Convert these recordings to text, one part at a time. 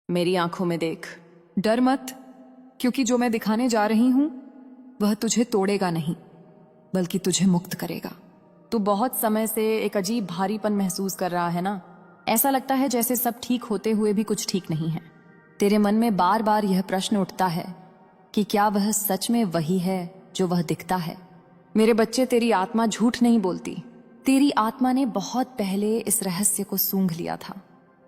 मेरी आंखों में देख। डर मत, क्योंकि जो मैं दिखाने जा रही हूं वह तुझे तोड़ेगा नहीं, बल्कि तुझे मुक्त करेगा। तू बहुत समय से एक अजीब भारीपन महसूस कर रहा है ना। ऐसा लगता है जैसे सब ठीक होते हुए भी कुछ ठीक नहीं है। तेरे मन में बार बार यह प्रश्न उठता है कि क्या वह सच में वही है जो वह दिखता है। मेरे बच्चे, तेरी आत्मा झूठ नहीं बोलती। तेरी आत्मा ने बहुत पहले इस रहस्य को सूंघ लिया था।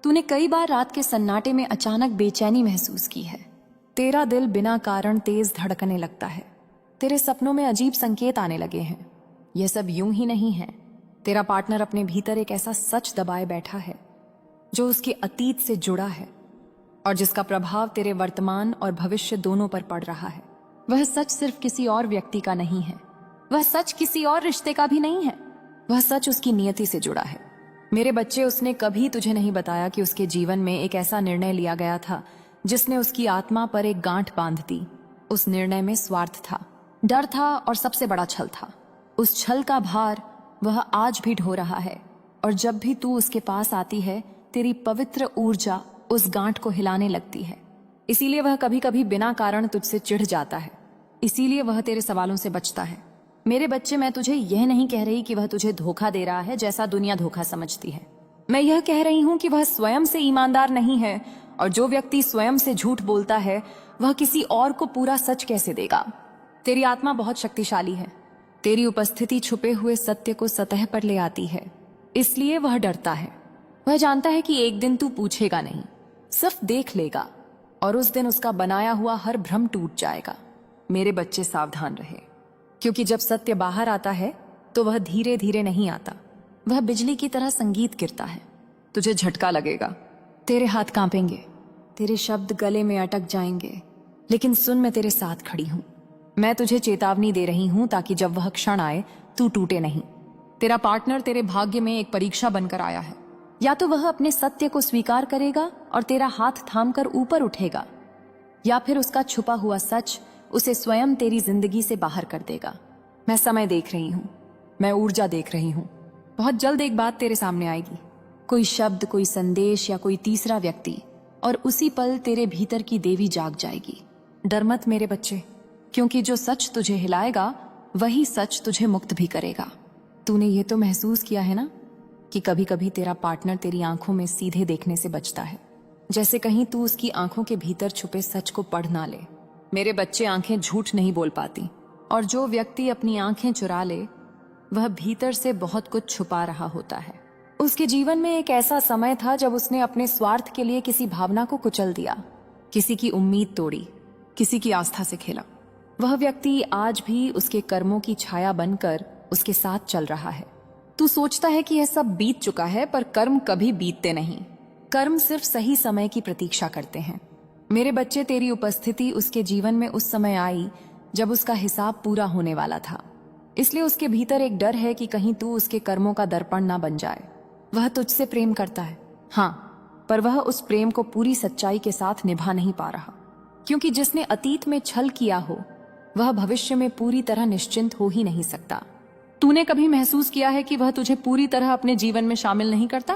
तूने कई बार रात के सन्नाटे में अचानक बेचैनी महसूस की है। तेरा दिल बिना कारण तेज धड़कने लगता है। तेरे सपनों में अजीब संकेत आने लगे हैं। यह सब यूं ही नहीं है। तेरा पार्टनर अपने भीतर एक ऐसा सच दबाए बैठा है जो उसके अतीत से जुड़ा है और जिसका प्रभाव तेरे वर्तमान और भविष्य दोनों पर पड़ रहा है। वह सच सिर्फ किसी और व्यक्ति का नहीं है। वह सच किसी और रिश्ते का भी नहीं है। वह सच उसकी नियति से जुड़ा है। मेरे बच्चे, उसने कभी तुझे नहीं बताया कि उसके जीवन में एक ऐसा निर्णय लिया गया था जिसने उसकी आत्मा पर एक गांठ बांध दी। उस निर्णय में स्वार्थ था, डर था और सबसे बड़ा छल था। उस छल का भार वह आज भी ढो रहा है, और जब भी तू उसके पास आती है तेरी पवित्र ऊर्जा उस गांठ को हिलाने लगती है। इसीलिए वह कभी कभी बिना कारण तुझसे चिढ़ जाता है। इसीलिए वह तेरे सवालों से बचता है। मेरे बच्चे, मैं तुझे यह नहीं कह रही कि वह तुझे धोखा दे रहा है जैसा दुनिया धोखा समझती है। मैं यह कह रही हूं कि वह स्वयं से ईमानदार नहीं है, और जो व्यक्ति स्वयं से झूठ बोलता है वह किसी और को पूरा सच कैसे देगा। तेरी आत्मा बहुत शक्तिशाली है। तेरी उपस्थिति छुपे हुए सत्य को सतह पर ले आती है। इसलिए वह डरता है। वह जानता है कि एक दिन तू पूछेगा नहीं, सिर्फ देख लेगा, और उस दिन उसका बनाया हुआ हर भ्रम टूट जाएगा। मेरे बच्चे, सावधान रहे, क्योंकि जब सत्य बाहर आता है तो वह धीरे धीरे नहीं आता। वह बिजली की तरह संगीत गिरता है। तुझे झटका लगेगा, तेरे हाथ कांपेंगे, तेरे शब्द गले में अटक जाएंगे। लेकिन सुन, मैं तेरे साथ खड़ी हूं। मैं तुझे चेतावनी दे रही हूं ताकि जब वह क्षण आए तू टूटे नहीं। तेरा पार्टनर तेरे भाग्य में एक परीक्षा बनकर आया है। या तो वह अपने सत्य को स्वीकार करेगा और तेरा हाथ थामकर ऊपर उठेगा, या फिर उसका छुपा हुआ सच उसे स्वयं तेरी जिंदगी से बाहर कर देगा। मैं समय देख रही हूं, मैं ऊर्जा देख रही हूं। बहुत जल्द एक बात तेरे सामने आएगी, कोई शब्द, कोई संदेश या कोई तीसरा व्यक्ति, और उसी पल तेरे भीतर की देवी जाग जाएगी। डर मत मेरे बच्चे, क्योंकि जो सच तुझे हिलाएगा वही सच तुझे मुक्त भी करेगा। तूने ये तो महसूस किया है ना कि कभी कभी तेरा पार्टनर तेरी आंखों में सीधे देखने से बचता है, जैसे कहीं तू उसकी आंखों के भीतर छुपे सच को पढ़ ना ले। मेरे बच्चे, आंखें झूठ नहीं बोल पाती, और जो व्यक्ति अपनी आंखें चुरा ले वह भीतर से बहुत कुछ छुपा रहा होता है। उसके जीवन में एक ऐसा समय था जब उसने अपने स्वार्थ के लिए किसी भावना को कुचल दिया, किसी की उम्मीद तोड़ी, किसी की आस्था से खेला। वह व्यक्ति आज भी उसके कर्मों की छाया बनकर उसके साथ चल रहा है। तू सोचता है कि यह सब बीत चुका है, पर कर्म कभी बीतते नहीं। कर्म सिर्फ सही समय की प्रतीक्षा करते हैं। मेरे बच्चे, तेरी उपस्थिति उसके जीवन में उस समय आई जब उसका हिसाब पूरा होने वाला था। इसलिए उसके भीतर एक डर है कि कहीं तू उसके कर्मों का दर्पण ना बन जाए। वह तुझसे प्रेम करता है, हाँ, पर वह उस प्रेम को पूरी सच्चाई के साथ निभा नहीं पा रहा, क्योंकि जिसने अतीत में छल किया हो वह भविष्य में पूरी तरह निश्चिंत हो ही नहीं सकता। तूने कभी महसूस किया है कि वह तुझे पूरी तरह अपने जीवन में शामिल नहीं करता?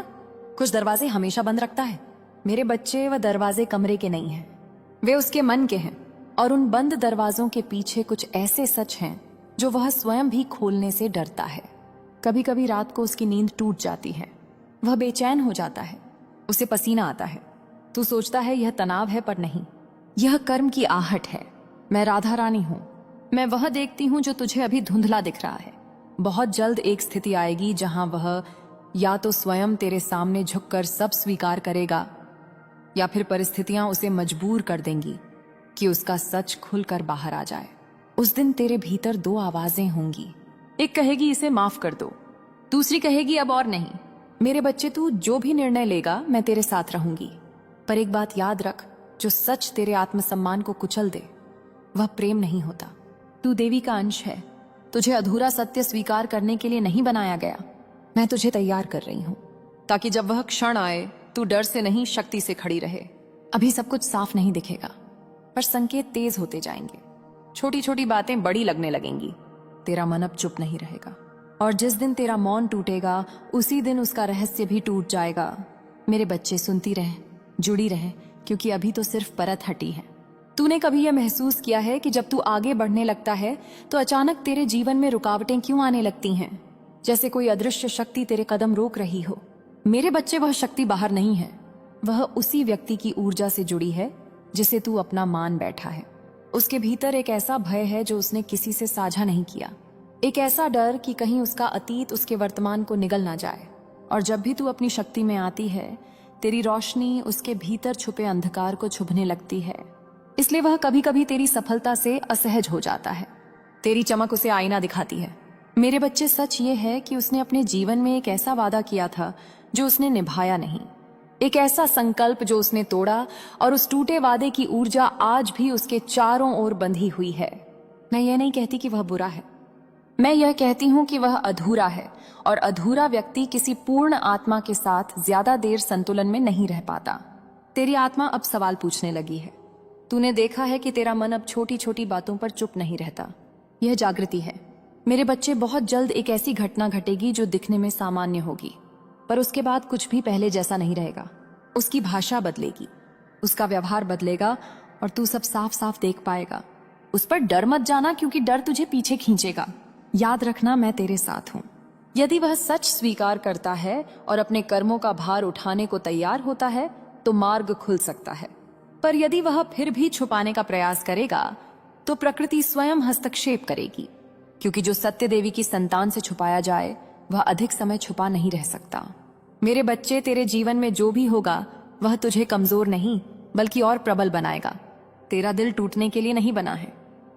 कुछ दरवाजे हमेशा बंद रखता है। मेरे बच्चे, वह दरवाजे कमरे के नहीं हैं, वे उसके मन के हैं, और उन बंद दरवाजों के पीछे कुछ ऐसे सच हैं जो वह स्वयं भी खोलने से डरता है। कभी कभी रात को उसकी नींद टूट जाती है, वह बेचैन हो जाता है, उसे पसीना आता है। तू सोचता है यह तनाव है, पर नहीं, यह कर्म की आहट है। मैं राधा रानी हूं। मैं वह देखती हूं जो तुझे अभी धुंधला दिख रहा है। बहुत जल्द एक स्थिति आएगी जहां वह या तो स्वयं तेरे सामने झुककर सब स्वीकार करेगा, या फिर परिस्थितियां उसे मजबूर कर देंगी कि उसका सच खुलकर बाहर आ जाए। उस दिन तेरे भीतर दो आवाजें होंगी। एक कहेगी इसे माफ कर दो, दूसरी कहेगी अब और नहीं। मेरे बच्चे, तू जो भी निर्णय लेगा मैं तेरे साथ रहूंगी, पर एक बात याद रख, जो सच तेरे आत्मसम्मान को कुचल दे वह प्रेम नहीं होता। तू देवी का अंश है। तुझे अधूरा सत्य स्वीकार करने के लिए नहीं बनाया गया। मैं तुझे तैयार कर रही हूं ताकि जब वह क्षण आए तू डर से नहीं, शक्ति से खड़ी रहे। अभी सब कुछ साफ नहीं दिखेगा, पर संकेत तेज होते जाएंगे। छोटी छोटी बातें बड़ी लगने लगेंगी। तेरा मन अब चुप नहीं रहेगा, और जिस दिन तेरा मौन टूटेगा उसी दिन उसका रहस्य भी टूट जाएगा। मेरे बच्चे, सुनती रहे, जुड़ी रहे, क्योंकि अभी तो सिर्फ परत हटी है। तूने कभी यह महसूस किया है कि जब तू आगे बढ़ने लगता है तो अचानक तेरे जीवन में रुकावटें क्यों आने लगती हैं, जैसे कोई अदृश्य शक्ति तेरे कदम रोक रही हो। मेरे बच्चे, वह शक्ति बाहर नहीं है, वह उसी व्यक्ति की ऊर्जा से जुड़ी है जिसे तू अपना मान बैठा है। उसके भीतर एक ऐसा भय है जो उसने किसी से साझा नहीं किया, एक ऐसा डर कि कहीं उसका अतीत उसके वर्तमान को निगल ना जाए। और जब भी तू अपनी शक्ति में आती है, तेरी रोशनी उसके भीतर छुपे अंधकार को छुपने लगती है। इसलिए वह कभी कभी तेरी सफलता से असहज हो जाता है। तेरी चमक उसे आईना दिखाती है। मेरे बच्चे, सच ये है कि उसने अपने जीवन में एक ऐसा वादा किया था जो उसने निभाया नहीं, एक ऐसा संकल्प जो उसने तोड़ा, और उस टूटे वादे की ऊर्जा आज भी उसके चारों ओर बंधी हुई है। मैं ये नहीं कहती कि वह बुरा है, मैं यह कहती हूं कि वह अधूरा है, और अधूरा व्यक्ति किसी पूर्ण आत्मा के साथ ज्यादा देर संतुलन में नहीं रह पाता। तेरी आत्मा अब सवाल पूछने लगी है। तूने देखा है कि तेरा मन अब छोटी छोटी बातों पर चुप नहीं रहता। यह जागृति है। मेरे बच्चे, बहुत जल्द एक ऐसी घटना घटेगी जो दिखने में सामान्य होगी, पर उसके बाद कुछ भी पहले जैसा नहीं रहेगा। उसकी भाषा बदलेगी, उसका व्यवहार बदलेगा, और तू सब साफ साफ देख पाएगा। उस पर डर मत जाना, क्योंकि डर तुझे पीछे खींचेगा। याद रखना, मैं तेरे साथ हूं। यदि वह सच स्वीकार करता है और अपने कर्मों का भार उठाने को तैयार होता है तो मार्ग खुल सकता है। पर यदि वह फिर भी छुपाने का प्रयास करेगा तो प्रकृति स्वयं हस्तक्षेप करेगी, क्योंकि जो सत्य देवी की संतान से छुपाया जाए वह अधिक समय छुपा नहीं रह सकता। मेरे बच्चे, तेरे जीवन में जो भी होगा वह तुझे कमजोर नहीं बल्कि और प्रबल बनाएगा। तेरा दिल टूटने के लिए नहीं बना है,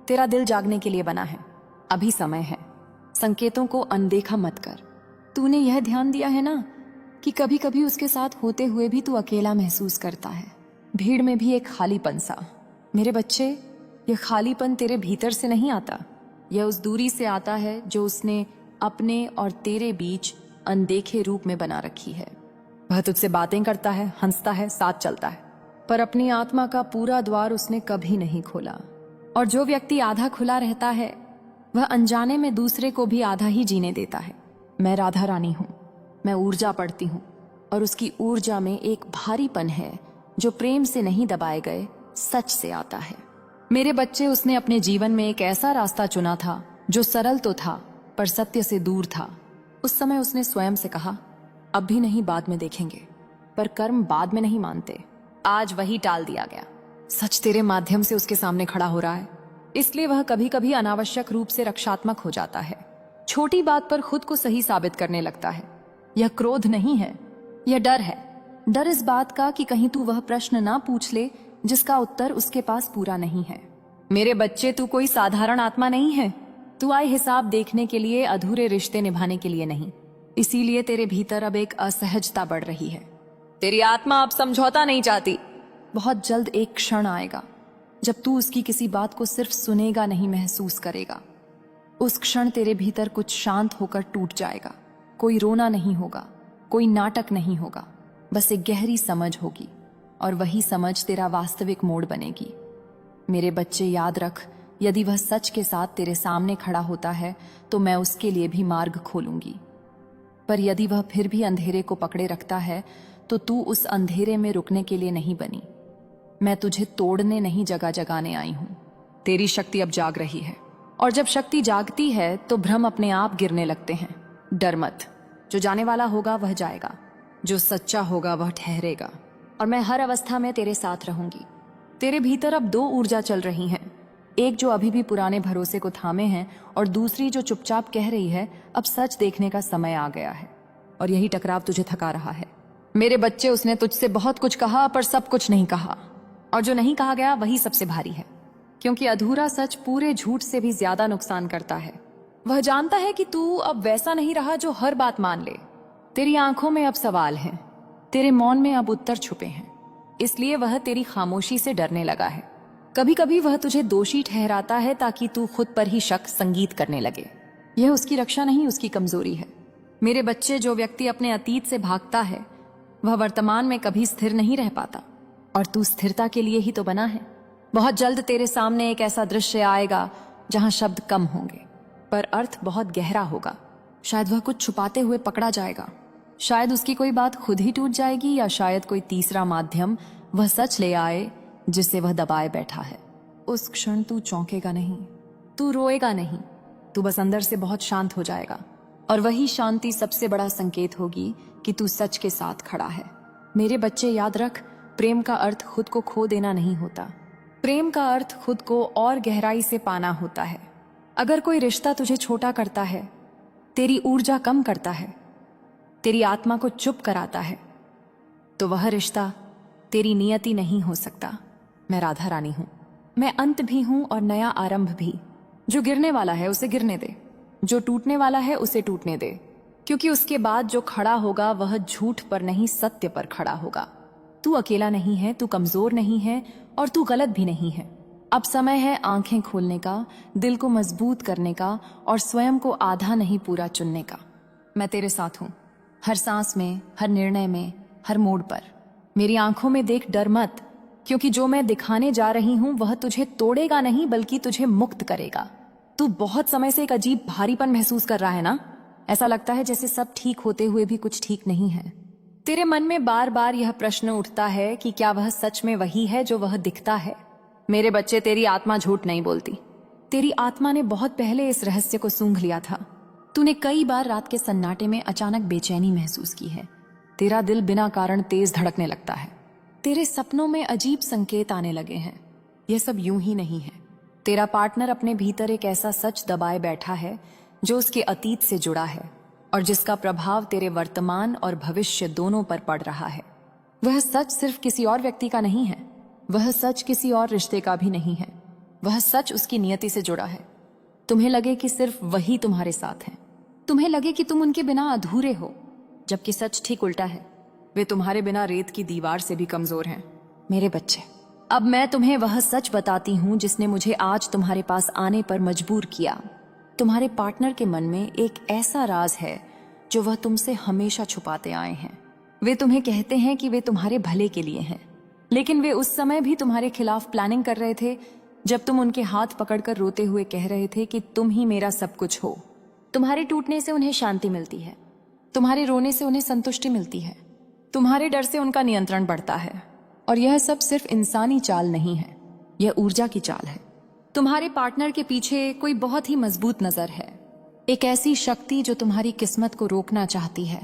तेरा दिल जागने के लिए बना है। अभी समय है, संकेतों को अनदेखा मत कर। तूने यह ध्यान दिया है ना कि कभी कभी उसके साथ होते हुए भी तू अकेला महसूस करता है, भीड़ में भी एक खालीपन सा। मेरे बच्चे, यह खालीपन तेरे भीतर से नहीं आता, यह उस दूरी से आता है जो उसने अपने और तेरे बीच अनदेखे रूप में बना रखी है। वह तुझसे बातें करता है, हंसता है, साथ चलता है, पर अपनी आत्मा का पूरा द्वार उसने कभी नहीं खोला। और जो व्यक्ति आधा खुला रहता है वह अनजाने में दूसरे को भी आधा ही जीने देता है। मैं राधा रानी हूं, मैं ऊर्जा पढ़ती हूं, और उसकी ऊर्जा में एक भारीपन है जो प्रेम से नहीं दबाए गए सच से आता है। मेरे बच्चे, उसने अपने जीवन में एक ऐसा रास्ता चुना था जो सरल तो था पर सत्य से दूर था। उस समय उसने स्वयं से कहा, अब भी नहीं, बाद में देखेंगे। पर कर्म बाद में नहीं मानते। आज वही टाल दिया गया। सच तेरे माध्यम से उसके सामने खड़ा हो रहा है, इसलिए वह कभी कभी अनावश्यक रूप से रक्षात्मक हो जाता है। छोटी बात पर खुद को सही साबित करने लगता है। यह क्रोध नहीं है, यह डर है। डर इस बात का कि कहीं तू वह प्रश्न ना पूछ ले जिसका उत्तर उसके पास पूरा नहीं है। मेरे बच्चे, तू कोई साधारण आत्मा नहीं है। तू आई हिसाब देखने के लिए, अधूरे रिश्ते निभाने के लिए नहीं। इसीलिए तेरे भीतर अब एक असहजता बढ़ रही है। तेरी आत्मा अब समझौता नहीं चाहती। बहुत जल्द एक क्षण आएगा जब तू उसकी किसी बात को सिर्फ सुनेगा नहीं, महसूस करेगा। उस क्षण तेरे भीतर कुछ शांत होकर टूट जाएगा। कोई रोना नहीं होगा, कोई नाटक नहीं होगा, बस एक गहरी समझ होगी, और वही समझ तेरा वास्तविक मोड़ बनेगी। मेरे बच्चे, याद रख, यदि वह सच के साथ तेरे सामने खड़ा होता है तो मैं उसके लिए भी मार्ग खोलूंगी। पर यदि वह फिर भी अंधेरे को पकड़े रखता है तो तू उस अंधेरे में रुकने के लिए नहीं बनी। मैं तुझे तोड़ने नहीं, जगह जगाने आई हूं। तेरी शक्ति अब जाग रही है, और जब शक्ति जागती है तो भ्रम अपने आप गिरने लगते हैं। डर मत, जो जाने वाला होगा वह जाएगा, जो सच्चा होगा वह ठहरेगा, और मैं हर अवस्था में तेरे साथ रहूंगी। तेरे भीतर अब दो ऊर्जा चल रही हैं, एक जो अभी भी पुराने भरोसे को थामे हैं, और दूसरी जो चुपचाप कह रही है अब सच देखने का समय आ गया है। और यही टकराव तुझे थका रहा है। मेरे बच्चे, उसने तुझसे बहुत कुछ कहा पर सब कुछ नहीं कहा, और जो नहीं कहा गया वही सबसे भारी है, क्योंकि अधूरा सच पूरे झूठ से भी ज्यादा नुकसान करता है। वह जानता है कि तू अब वैसा नहीं रहा जो हर बात मान ले। तेरी आंखों में अब सवाल हैं, तेरे मौन में अब उत्तर छुपे हैं, इसलिए वह तेरी खामोशी से डरने लगा है। कभी कभी वह तुझे दोषी ठहराता है ताकि तू खुद पर ही शक संगीत करने लगे। यह उसकी रक्षा नहीं, उसकी कमजोरी है। मेरे बच्चे, जो व्यक्ति अपने अतीत से भागता है वह वर्तमान में कभी स्थिर नहीं रह पाता, और तू स्थिरता के लिए ही तो बना है। बहुत जल्द तेरे सामने एक ऐसा दृश्य आएगा जहां शब्द कम होंगे पर अर्थ बहुत गहरा होगा। शायद वह कुछ छुपाते हुए पकड़ा जाएगा, शायद उसकी कोई बात खुद ही टूट जाएगी, या शायद कोई तीसरा माध्यम वह सच ले आए जिसे वह दबाए बैठा है। उस क्षण तू चौंकेगा नहीं, तू रोएगा नहीं, तू बस अंदर से बहुत शांत हो जाएगा। और वही शांति सबसे बड़ा संकेत होगी कि तू सच के साथ खड़ा है। मेरे बच्चे, याद रख, प्रेम का अर्थ खुद को खो देना नहीं होता। प्रेम का अर्थ खुद को और गहराई से पाना होता है। अगर कोई रिश्ता तुझे छोटा करता है, तेरी ऊर्जा कम करता है, तेरी आत्मा को चुप कराता है, तो वह रिश्ता तेरी नियति नहीं हो सकता। मैं राधा रानी हूं, मैं अंत भी हूं और नया आरंभ भी। जो गिरने वाला है उसे गिरने दे, जो टूटने वाला है उसे टूटने दे, क्योंकि उसके बाद जो खड़ा होगा वह झूठ पर नहीं सत्य पर खड़ा होगा। तू अकेला नहीं है, तू कमजोर नहीं है और तू गलत भी नहीं है। अब समय है आंखें खोलने का, दिल को मजबूत करने का और स्वयं को आधा नहीं पूरा चुनने का। मैं तेरे साथ हूं, हर सांस में, हर निर्णय में, हर मोड़ पर। मेरी आंखों में देख, डर मत, क्योंकि जो मैं दिखाने जा रही हूं वह तुझे तोड़ेगा नहीं बल्कि तुझे मुक्त करेगा। तू बहुत समय से एक अजीब भारीपन महसूस कर रहा है ना? ऐसा लगता है जैसे सब ठीक होते हुए भी कुछ ठीक नहीं है। तेरे मन में बार बार यह प्रश्न उठता है कि क्या वह सच में वही है जो वह दिखता है? मेरे बच्चे, तेरी आत्मा झूठ नहीं बोलती। तेरी आत्मा ने बहुत पहले इस रहस्य को सूंघ लिया था। तूने कई बार रात के सन्नाटे में अचानक बेचैनी महसूस की है। तेरा दिल बिना कारण तेज धड़कने लगता है। तेरे सपनों में अजीब संकेत आने लगे हैं। यह सब यूं ही नहीं है। तेरा पार्टनर अपने भीतर एक ऐसा सच दबाए बैठा है जो उसके अतीत से जुड़ा है और जिसका प्रभाव तेरे वर्तमान और भविष्य दोनों पर पड़ रहा है। वह सच सिर्फ किसी और व्यक्ति का नहीं है, वह सच किसी और रिश्ते का भी नहीं है। वह सच उसकी नियति से जुड़ा है। तुम्हें लगे कि सिर्फ वही तुम्हारे साथ हैं, तुम्हें लगे कि तुम उनके बिना अधूरे हो, जबकि सच ठीक उल्टा है। वे तुम्हारे बिना रेत की दीवार से भी कमजोर हैं। मेरे बच्चे, अब मैं तुम्हें वह सच बताती हूं जिसने मुझे आज तुम्हारे पास आने पर मजबूर किया। तुम्हारे पार्टनर के मन में एक ऐसा राज है जो वह तुमसे हमेशा छुपाते आए हैं। वे तुम्हें कहते हैं कि वे तुम्हारे भले के लिए हैं, लेकिन वे उस समय भी तुम्हारे खिलाफ प्लानिंग कर रहे थे जब तुम उनके हाथ पकड़कर रोते हुए कह रहे थे कि तुम ही मेरा सब कुछ हो। तुम्हारे टूटने से उन्हें शांति मिलती है, तुम्हारे रोने से उन्हें संतुष्टि मिलती है, तुम्हारे डर से उनका नियंत्रण बढ़ता है। और यह सब सिर्फ इंसानी चाल नहीं है, यह ऊर्जा की चाल है। तुम्हारे पार्टनर के पीछे कोई बहुत ही मजबूत नजर है, एक ऐसी शक्ति जो तुम्हारी किस्मत को रोकना चाहती है।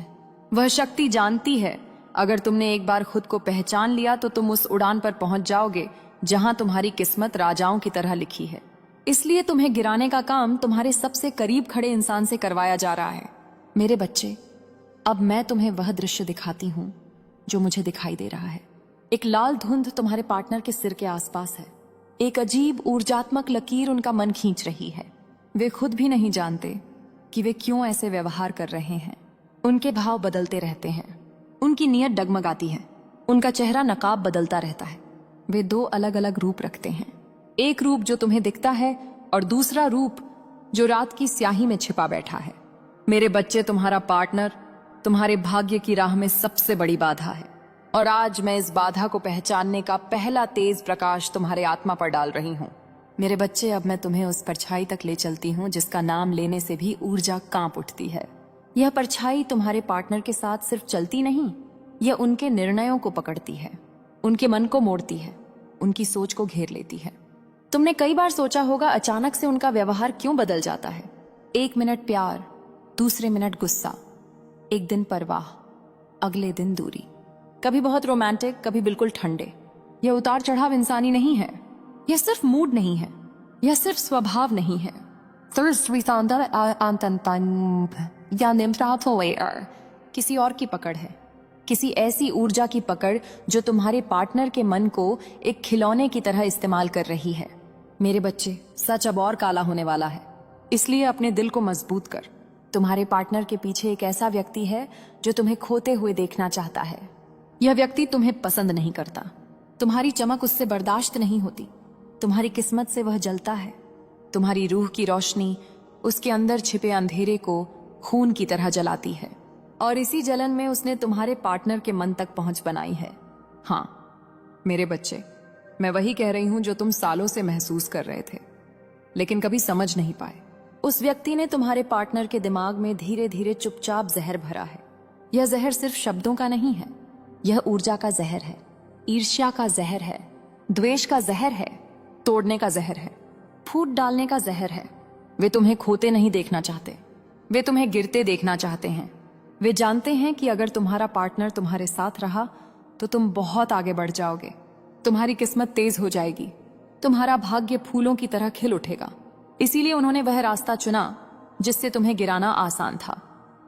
वह शक्ति जानती है अगर तुमने एक बार खुद को पहचान लिया तो तुम उस उड़ान पर पहुंच जाओगे जहां तुम्हारी किस्मत राजाओं की तरह लिखी है। इसलिए तुम्हें गिराने का काम तुम्हारे सबसे करीब खड़े इंसान से करवाया जा रहा है। मेरे बच्चे, अब मैं तुम्हें वह दृश्य दिखाती हूं जो मुझे दिखाई दे रहा है। एक लाल धुंध तुम्हारे पार्टनर के सिर के आसपास है। एक अजीब ऊर्जात्मक लकीर उनका मन खींच रही है। वे खुद भी नहीं जानते कि वे क्यों ऐसे व्यवहार कर रहे हैं। उनके भाव बदलते रहते हैं, उनकी नीयत डगमगाती है, उनका चेहरा नकाब बदलता रहता है। वे दो अलग अलग रूप रखते हैं, एक रूप जो तुम्हें दिखता है और दूसरा रूप जो रात की स्याही में छिपा बैठा है। मेरे बच्चे, तुम्हारा पार्टनर तुम्हारे भाग्य की राह में सबसे बड़ी बाधा है और आज मैं इस बाधा को पहचानने का पहला तेज प्रकाश तुम्हारे आत्मा पर डाल रही हूं। मेरे बच्चे, अब मैं तुम्हें उस परछाई तक ले चलती हूं जिसका नाम लेने से भी ऊर्जा कांप उठती है। यह परछाई तुम्हारे पार्टनर के साथ सिर्फ चलती नहीं, यह उनके निर्णयों को पकड़ती है, उनके मन को मोड़ती है, उनकी सोच को घेर लेती है। तुमने कई बार सोचा होगा अचानक से उनका व्यवहार क्यों बदल जाता है। एक मिनट प्यार, दूसरे मिनट गुस्सा, एक दिन परवाह, अगले दिन दूरी, कभी बहुत रोमांटिक, कभी बिल्कुल ठंडे। यह उतार चढ़ाव इंसानी नहीं है, यह सिर्फ मूड नहीं है, यह सिर्फ स्वभाव नहीं है। किसी और की पकड़ है, किसी ऐसी ऊर्जा की पकड़ जो तुम्हारे पार्टनर के मन को एक खिलौने की तरह इस्तेमाल कर रही है। मेरे बच्चे, सच अब और काला होने वाला है, इसलिए अपने दिल को मजबूत कर। तुम्हारे पार्टनर के पीछे एक ऐसा व्यक्ति है जो तुम्हें खोते हुए देखना चाहता है। यह व्यक्ति तुम्हें पसंद नहीं करता, तुम्हारी चमक उससे बर्दाश्त नहीं होती, तुम्हारी किस्मत से वह जलता है। तुम्हारी रूह की रोशनी उसके अंदर छिपे अंधेरे को खून की तरह जलाती है और इसी जलन में उसने तुम्हारे पार्टनर के मन तक पहुंच बनाई है। हाँ मेरे बच्चे, मैं वही कह रही हूं जो तुम सालों से महसूस कर रहे थे लेकिन कभी समझ नहीं पाए। उस व्यक्ति ने तुम्हारे पार्टनर के दिमाग में धीरे धीरे चुपचाप जहर भरा है। यह जहर सिर्फ शब्दों का नहीं है, यह ऊर्जा का जहर है। ईर्ष्या का जहर है, द्वेष का जहर है, तोड़ने का जहर है, फूट डालने का जहर है। वे तुम्हें खोते नहीं देखना चाहते, वे तुम्हें गिरते देखना चाहते हैं। वे जानते हैं कि अगर तुम्हारा पार्टनर तुम्हारे साथ रहा तो तुम बहुत आगे बढ़ जाओगे, तुम्हारी किस्मत तेज हो जाएगी, तुम्हारा भाग्य फूलों की तरह खिल उठेगा। इसीलिए उन्होंने वह रास्ता चुना जिससे तुम्हें गिराना आसान था।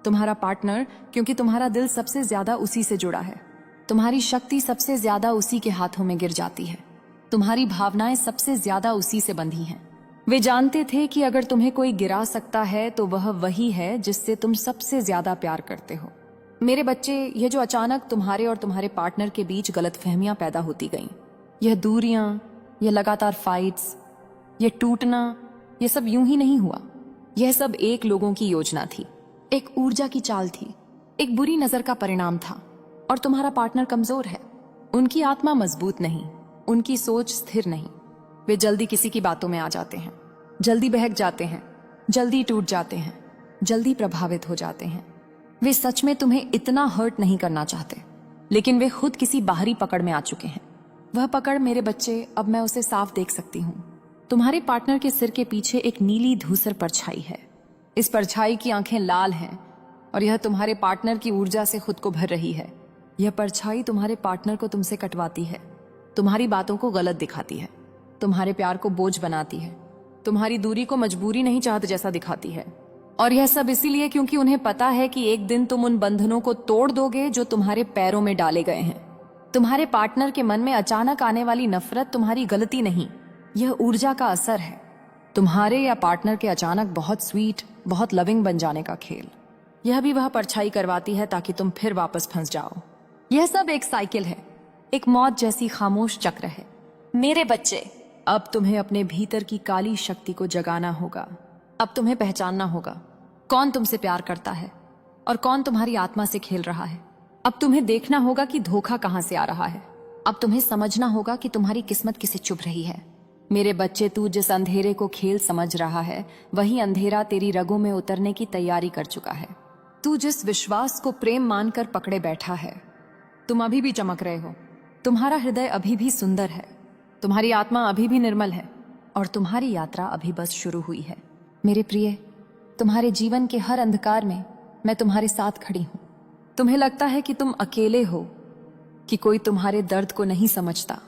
तुम्हारा पार्टनर, क्योंकि तुम्हारा दिल सबसे ज्यादा उसी से जुड़ा है, तुम्हारी शक्ति सबसे ज्यादा उसी के हाथों में गिर जाती है, तुम्हारी भावनाएं सबसे ज्यादा उसी से बंधी हैं। वे जानते थे कि अगर तुम्हें कोई गिरा सकता है तो वह वही है जिससे तुम सबसे ज्यादा प्यार करते हो। मेरे बच्चे, यह जो अचानक तुम्हारे और तुम्हारे पार्टनर के बीच गलतफहमियां पैदा होती गईं, यह दूरियां, यह लगातार फाइट्स, यह टूटना, यह सब यूं ही नहीं हुआ। यह सब एक लोगों की योजना थी, एक ऊर्जा की चाल थी, एक बुरी नजर का परिणाम था। और तुम्हारा पार्टनर कमजोर है, उनकी आत्मा मजबूत नहीं, उनकी सोच स्थिर नहीं। वे जल्दी किसी की बातों में आ जाते हैं, जल्दी बहक जाते हैं, जल्दी टूट जाते हैं, जल्दी प्रभावित हो जाते हैं। वे सच में तुम्हें इतना हर्ट नहीं करना चाहते, लेकिन वे खुद किसी बाहरी पकड़ में आ चुके हैं। वह पकड़, मेरे बच्चे, अब मैं उसे साफ देख सकती हूँ। तुम्हारे पार्टनर के सिर के पीछे एक नीली धूसर परछाई है। इस परछाई की आंखें लाल हैं और यह तुम्हारे पार्टनर की ऊर्जा से खुद को भर रही है। यह परछाई तुम्हारे पार्टनर को तुमसे कटवाती है, तुम्हारी बातों को गलत दिखाती है, तुम्हारे प्यार को बोझ बनाती है, तुम्हारी दूरी को मजबूरी नहीं चाहते जैसा दिखाती है। और यह सब इसीलिए क्योंकि उन्हें पता है कि एक दिन तुम उन बंधनों को तोड़ दोगे जो तुम्हारे पैरों में डाले गए हैं। तुम्हारे पार्टनर के मन में अचानक आने वाली नफरत तुम्हारी गलती नहीं, यह ऊर्जा का असर है। तुम्हारे या पार्टनर के अचानक बहुत स्वीट, बहुत लविंग बन जाने का खेल। यह भी वह परछाई करवाती है ताकि तुम फिर वापस फंस जाओ। यह सब एक साइकिल है, एक मौत जैसी खामोश चक्र है। मेरे बच्चे, अब तुम्हें अपने भीतर की काली शक्ति को जगाना होगा। अब तुम्हें पहचानना होगा कौन तुमसे प्यार करता है और कौन तुम्हारी आत्मा से खेल रहा है। अब तुम्हें देखना होगा कि धोखा कहां से आ रहा है। अब तुम्हें समझना होगा कि तुम्हारी किस्मत किसे चुभ रही है। मेरे बच्चे, तू जिस अंधेरे को खेल समझ रहा है, वही अंधेरा तेरी रगों में उतरने की तैयारी कर चुका है। तू जिस विश्वास को प्रेम मानकर पकड़े बैठा है, तुम अभी भी चमक रहे हो। तुम्हारा हृदय अभी भी सुंदर है, तुम्हारी आत्मा अभी भी निर्मल है और तुम्हारी यात्रा अभी बस शुरू हुई है। मेरे प्रिय, तुम्हारे जीवन के हर अंधकार में मैं तुम्हारे साथ खड़ी हूं। तुम्हें लगता है कि तुम अकेले हो, कि कोई तुम्हारे दर्द को नहीं समझता,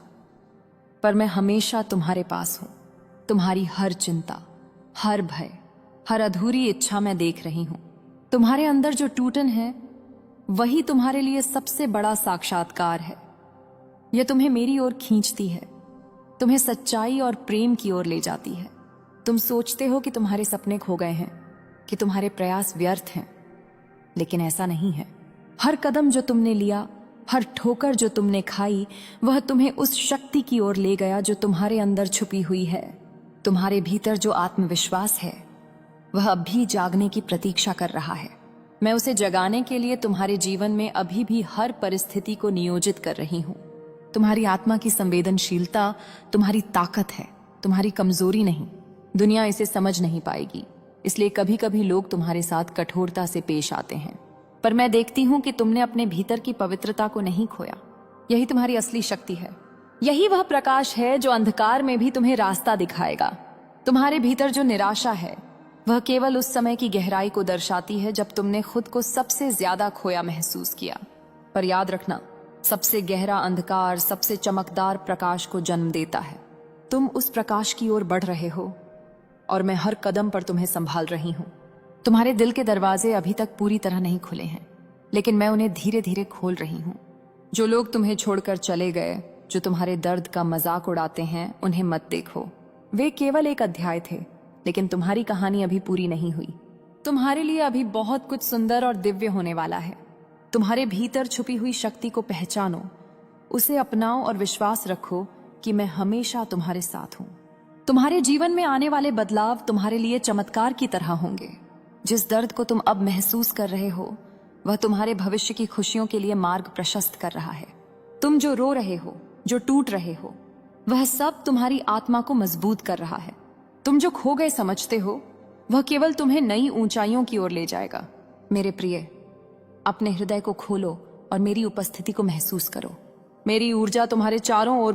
पर मैं हमेशा तुम्हारे पास हूं। तुम्हारी हर चिंता, हर भय, हर अधूरी इच्छा मैं देख रही हूं। तुम्हारे अंदर जो टूटन है, वही तुम्हारे लिए सबसे बड़ा साक्षात्कार है। यह तुम्हें मेरी ओर खींचती है, तुम्हें सच्चाई और प्रेम की ओर ले जाती है। तुम सोचते हो कि तुम्हारे सपने खो गए हैं, कि तुम्हारे प्रयास व्यर्थ हैं, लेकिन ऐसा नहीं है। हर कदम जो तुमने लिया, हर ठोकर जो तुमने खाई, वह तुम्हें उस शक्ति की ओर ले गया जो तुम्हारे अंदर छुपी हुई है। तुम्हारे भीतर जो आत्मविश्वास है, वह अब भी जागने की प्रतीक्षा कर रहा है। मैं उसे जगाने के लिए तुम्हारे जीवन में अभी भी हर परिस्थिति को नियोजित कर रही हूं। तुम्हारी आत्मा की संवेदनशीलता तुम्हारी ताकत है, तुम्हारी कमजोरी नहीं। दुनिया इसे समझ नहीं पाएगी, इसलिए कभी कभी लोग तुम्हारे साथ कठोरता से पेश आते हैं, पर मैं देखती हूं कि तुमने अपने भीतर की पवित्रता को नहीं खोया। यही तुम्हारी असली शक्ति है। यही वह प्रकाश है जो अंधकार में भी तुम्हें रास्ता दिखाएगा। तुम्हारे भीतर जो निराशा है, वह केवल उस समय की गहराई को दर्शाती है जब तुमने खुद को सबसे ज्यादा खोया महसूस किया। पर याद रखना, सबसे गहरा अंधकार सबसे चमकदार प्रकाश को जन्म देता है। तुम उस प्रकाश की ओर बढ़ रहे हो और मैं हर कदम पर तुम्हें संभाल रही हूं। तुम्हारे दिल के दरवाजे अभी तक पूरी तरह नहीं खुले हैं, लेकिन मैं उन्हें धीरे धीरे खोल रही हूं। जो लोग तुम्हें छोड़कर चले गए, जो तुम्हारे दर्द का मजाक उड़ाते हैं, उन्हें मत देखो। वे केवल एक अध्याय थे, लेकिन तुम्हारी कहानी अभी पूरी नहीं हुई। तुम्हारे लिए अभी बहुत कुछ सुंदर और दिव्य होने वाला है। तुम्हारे भीतर छुपी हुई शक्ति को पहचानो, उसे अपनाओ और विश्वास रखो कि मैं हमेशा तुम्हारे साथ हूं। तुम्हारे जीवन में आने वाले बदलाव तुम्हारे लिए चमत्कार की तरह होंगे। जिस दर्द को तुम अब महसूस कर रहे हो, वह तुम्हारे भविष्य की खुशियों के लिए मार्ग प्रशस्त कर रहा है। तुम जो रो रहे हो, जो टूट रहे हो, वह सब तुम्हारी आत्मा को मजबूत कर रहा है। तुम जो खो गए समझते हो, वह केवल तुम्हें नई ऊंचाइयों की ओर ले जाएगा। मेरे प्रिय, अपने हृदय को खोलो और मेरी उपस्थिति को महसूस करो। मेरी ऊर्जा तुम्हारे चारों ओर